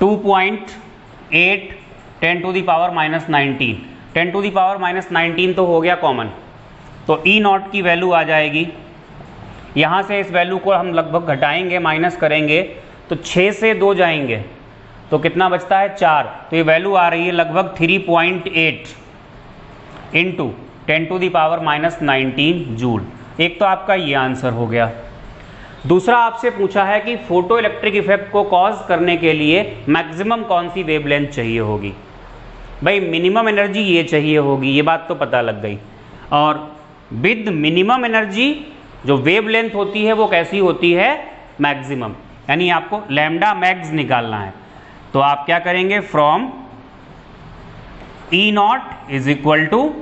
2.8 10⁻⁻19। 10⁻⁻19 तो हो गया कॉमन, तो E नॉट की वैल्यू आ जाएगी। यहाँ से इस वैल्यू को हम लगभग घटाएंगे, माइनस करेंगे तो 6 से 2 जाएंगे तो कितना बचता है 4, तो ये वैल्यू आ रही है लगभग 3.8 इंटू 10⁻⁻19 जूल। एक तो आपका ये आंसर हो गया। दूसरा आपसे पूछा है कि फोटो इलेक्ट्रिक इफेक्ट को कॉज करने के लिए मैक्सिमम कौन सी वेवलेंथ चाहिए होगी। भाई मिनिमम एनर्जी ये चाहिए होगी, ये बात तो पता लग गई। और विद मिनिमम एनर्जी जो वेवलेंथ होती है वो कैसी होती है, मैक्सिमम, यानी आपको लैम्डा मैक्स निकालना है। तो आप क्या करेंगे, from E not is equal to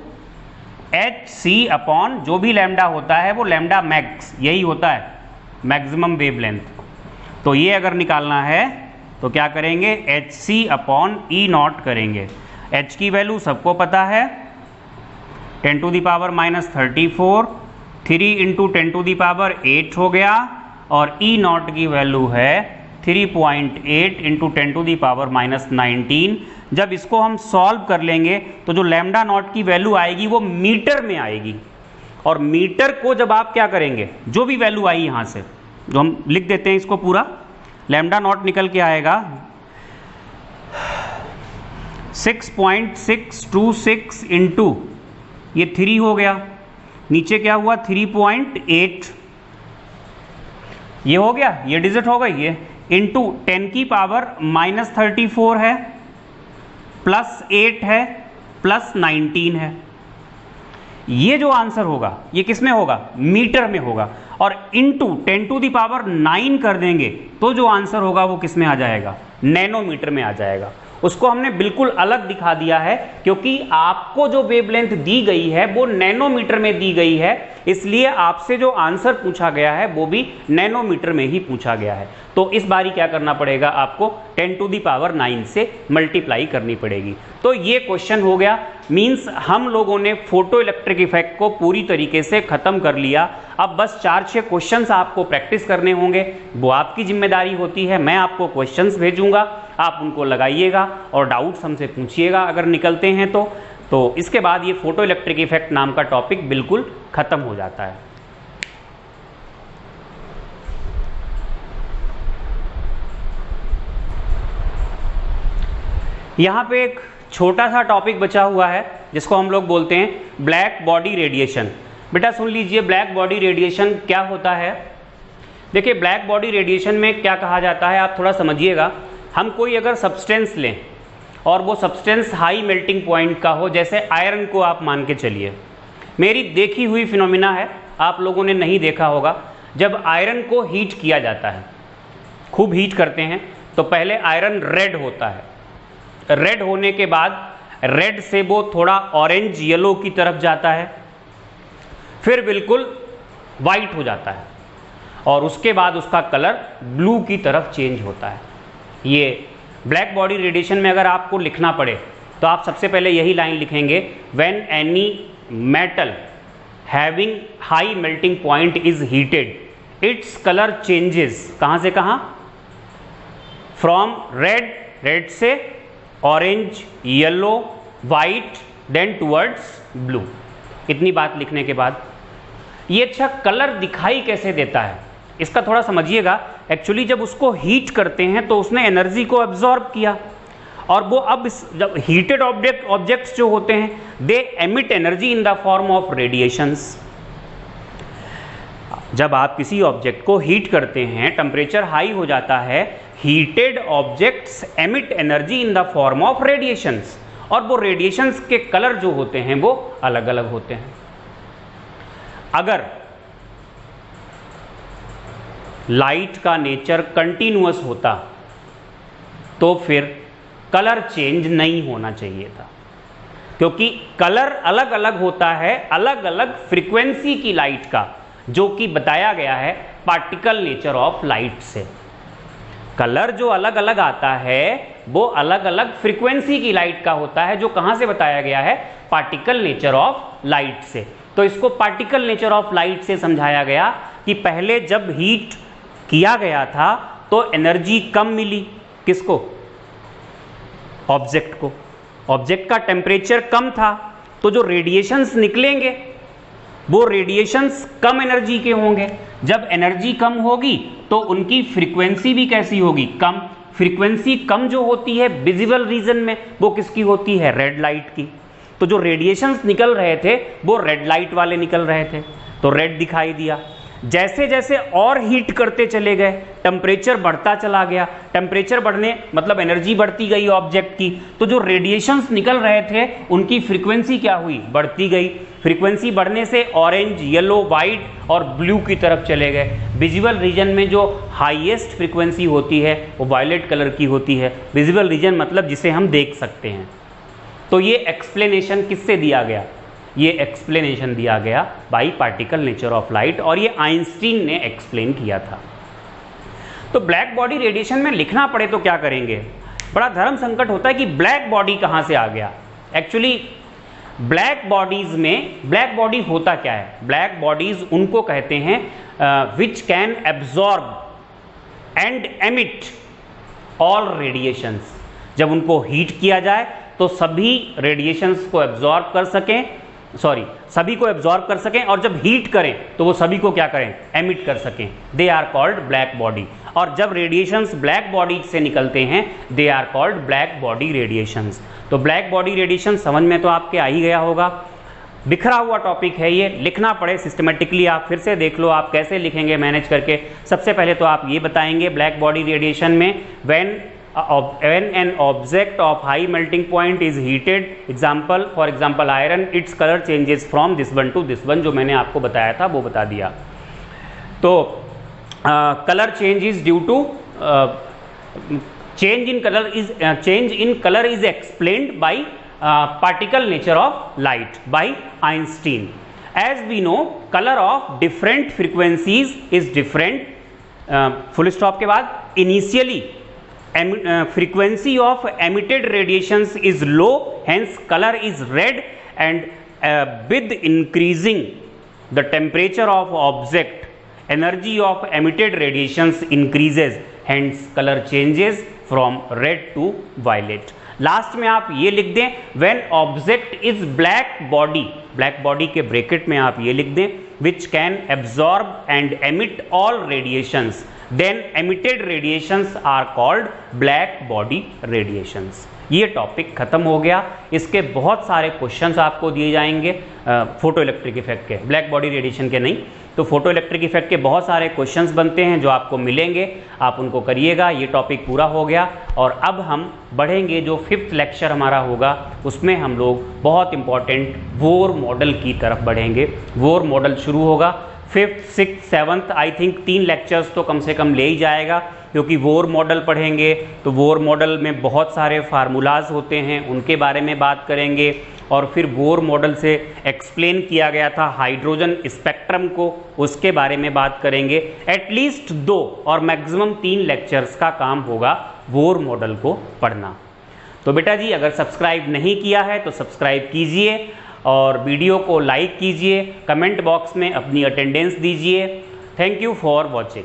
HC upon जो भी लैम्डा होता है वो लैम्डा मैक्स यही होता है, मैक्सिमम वेवलेंथ। तो ये अगर निकालना है तो क्या करेंगे, HC अपॉन E नॉट करेंगे। H की वैल्यू सबको पता है 10⁻⁻34, 3 इंटू 10⁸ हो गया, और E नॉट की वैल्यू है 3.8 इंटू 10⁻⁻19। जब इसको हम सॉल्व कर लेंगे तो जो लैम्डा नॉट की वैल्यू आएगी वो मीटर में आएगी, और मीटर को जब आप क्या करेंगे, जो भी वैल्यू आई यहाँ से, जो हम लिख देते हैं इसको पूरा, लैम्डा नॉट निकल के आएगा 6.626 इंटू ये 3 हो गया, नीचे क्या हुआ 3.8, ये हो गया, ये डिजिट हो गई, ये इंटू 10⁻⁻34 है, प्लस 8 है, प्लस 19 है। ये जो आंसर होगा ये किस में होगा, मीटर में होगा, और इनटू 10⁹ कर देंगे तो जो आंसर होगा वो किस में आ जाएगा, नैनोमीटर में आ जाएगा। उसको हमने बिल्कुल अलग दिखा दिया है क्योंकि आपको जो वेवलेंथ दी गई है वो नैनोमीटर में दी गई है, इसलिए आपसे जो आंसर पूछा गया है वो भी नैनोमीटर में ही पूछा गया है। तो इस बारी क्या करना पड़ेगा, आपको 10⁹ से मल्टीप्लाई करनी पड़ेगी। तो ये क्वेश्चन हो गया। मींस हम लोगों ने फोटो इलेक्ट्रिक इफेक्ट को पूरी तरीके से खत्म कर लिया। अब बस 4-6 क्वेश्चंस आपको प्रैक्टिस करने होंगे, वो आपकी जिम्मेदारी होती है। मैं आपको क्वेश्चंस भेजूंगा, आप उनको लगाइएगा और डाउट्स हमसे पूछिएगा अगर निकलते हैं तो इसके बाद ये फोटो इलेक्ट्रिक इफेक्ट नाम का टॉपिक बिल्कुल खत्म हो जाता है। यहां पे एक छोटा सा टॉपिक बचा हुआ है जिसको हम लोग बोलते हैं ब्लैक बॉडी रेडिएशन। बेटा सुन लीजिए, ब्लैक बॉडी रेडिएशन क्या होता है। देखिए, ब्लैक बॉडी रेडिएशन में क्या कहा जाता है, आप थोड़ा समझिएगा। हम कोई अगर सब्सटेंस लें और वो सब्सटेंस हाई मेल्टिंग पॉइंट का हो, जैसे आयरन को आप मान के चलिए, मेरी देखी हुई फिनोमिना है, आप लोगों ने नहीं देखा होगा। जब आयरन को हीट किया जाता है, खूब हीट करते हैं, तो पहले आयरन रेड होता है। रेड होने के बाद रेड से वो थोड़ा ऑरेंज येलो की तरफ जाता है, फिर बिल्कुल वाइट हो जाता है और उसके बाद उसका कलर ब्लू की तरफ चेंज होता है। ये ब्लैक बॉडी रेडिएशन में अगर आपको लिखना पड़े तो आप सबसे पहले यही लाइन लिखेंगे, when any metal having high melting point is heated its colour changes, कहां से कहां, फ्रॉम रेड, रेड से orange, yellow, white, then towards blue. इतनी बात लिखने के बाद ये अच्छा कलर दिखाई कैसे देता है, इसका थोड़ा समझिएगा। एक्चुअली जब उसको हीट करते हैं तो उसने एनर्जी को एब्जॉर्ब किया, और वो अब जब हीटेड ऑब्जेक्ट्स जो होते हैं दे emit energy in the form of radiations. जब आप किसी ऑब्जेक्ट को हीट करते हैं, टेम्परेचर हाई हो जाता है, heated objects emit energy in the form of radiations, और वो रेडिएशंस के कलर जो होते हैं वो अलग अलग होते हैं। अगर लाइट का नेचर कंटिन्यूअस होता तो फिर कलर चेंज नहीं होना चाहिए था, क्योंकि कलर अलग अलग होता है अलग अलग फ्रीक्वेंसी की लाइट का, जो कि बताया गया है पार्टिकल नेचर ऑफ लाइट से। कलर जो अलग अलग आता है वो अलग अलग फ्रीक्वेंसी की लाइट का होता है, जो कहां से बताया गया है, पार्टिकल नेचर ऑफ लाइट से। तो इसको पार्टिकल नेचर ऑफ लाइट से समझाया गया कि पहले जब हीट किया गया था तो एनर्जी कम मिली, किसको, ऑब्जेक्ट को। ऑब्जेक्ट का टेम्परेचर कम था तो जो रेडिएशंस निकलेंगे वो रेडिएशंस कम एनर्जी के होंगे। जब एनर्जी कम होगी तो उनकी फ्रीक्वेंसी भी कैसी होगी, कम। फ्रीक्वेंसी कम जो होती है विजिबल रीजन में, वो किसकी होती है, रेड लाइट की। तो जो रेडिएशंस निकल रहे थे वो रेड लाइट वाले निकल रहे थे, तो रेड दिखाई दिया। जैसे जैसे और हीट करते चले गए, टेम्परेचर बढ़ता चला गया, टेम्परेचर बढ़ने मतलब एनर्जी बढ़ती गई ऑब्जेक्ट की, तो जो रेडिएशंस निकल रहे थे उनकी फ्रीक्वेंसी क्या हुई, बढ़ती गई। फ्रीक्वेंसी बढ़ने से ऑरेंज, येलो, वाइट और ब्लू की तरफ चले गए। विजिबल रीजन में जो हाईएस्ट फ्रीक्वेंसी होती है वो वायलेट कलर की होती है। विजिबल रीजन मतलब जिसे हम देख सकते हैं। तो ये एक्सप्लेनेशन किससे दिया गया, ये एक्सप्लेनेशन दिया गया by particle nature of light, और ये आइंस्टीन ने एक्सप्लेन किया था। तो ब्लैक बॉडी रेडिएशन में लिखना पड़े तो क्या करेंगे, बड़ा धर्म संकट होता है कि ब्लैक बॉडी कहां से आ गया। एक्चुअली ब्लैक बॉडीज में, ब्लैक बॉडी होता क्या है, ब्लैक बॉडीज उनको कहते हैं which can absorb and emit all radiations. जब उनको हीट किया जाए तो सभी रेडिएशंस को एब्जॉर्ब कर सकें, सभी को एब्जॉर्ब कर सकें, और जब हीट करें तो वो सभी को क्या करें, एमिट कर सकें। They are called black body. और जब रेडिएशंस ब्लैक बॉडी से निकलते हैं they are called black body radiations. तो ब्लैक बॉडी रेडिएशन समझ में तो आपके आ ही गया होगा। बिखरा हुआ टॉपिक है ये, लिखना पड़े सिस्टमेटिकली आप फिर से देख लो आप कैसे लिखेंगे मैनेज करके। सबसे पहले तो आप ये बताएंगे ब्लैक बॉडी रेडिएशन में when when an object of high melting point is heated, example for example iron, its color changes from this one to this one, जो मैंने आपको बताया था वो बता दिया। तो color change is due to change in color is explained by particle nature of light by Einstein. As we know, color of different frequencies is different. Full stop के बाद initially frequency of emitted radiations is low, hence color is red, and with increasing the temperature of object, energy of emitted radiations increases, hence color changes from red to violet. Last में आप ये लिख दें, when object is black body के ब्रैकेट में आप ये लिख दें, which can absorb and emit all radiations, then emitted radiations are called black body radiations. ये टॉपिक खत्म हो गया। इसके बहुत सारे क्वेश्चंस आपको दिए जाएंगे फोटो इलेक्ट्रिक इफेक्ट के, ब्लैक बॉडी रेडिएशन के नहीं। तो फोटो इलेक्ट्रिक इफेक्ट के बहुत सारे क्वेश्चंस बनते हैं जो आपको मिलेंगे, आप उनको करिएगा। ये टॉपिक पूरा हो गया और अब हम बढ़ेंगे, जो 5th लेक्चर हमारा होगा उसमें हम लोग बहुत इंपॉर्टेंट बोर मॉडल की तरफ बढ़ेंगे। बोर मॉडल शुरू होगा 5th, 6th, 7th, I think 3 lectures तो कम से कम ले ही जाएगा, क्योंकि बोर मॉडल पढ़ेंगे तो बोर मॉडल में बहुत सारे फार्मूलाज होते हैं, उनके बारे में बात करेंगे। और फिर बोर मॉडल से एक्सप्लेन किया गया था हाइड्रोजन स्पेक्ट्रम को, उसके बारे में बात करेंगे। एटलीस्ट 2 और मैक्सिमम 3 लेक्चर्स का काम होगा बोर मॉडल को पढ़ना। तो बेटा जी, अगर सब्सक्राइब नहीं किया है तो सब्सक्राइब कीजिए और वीडियो को लाइक कीजिए, कमेंट बॉक्स में अपनी अटेंडेंस दीजिए। Thank you for watching.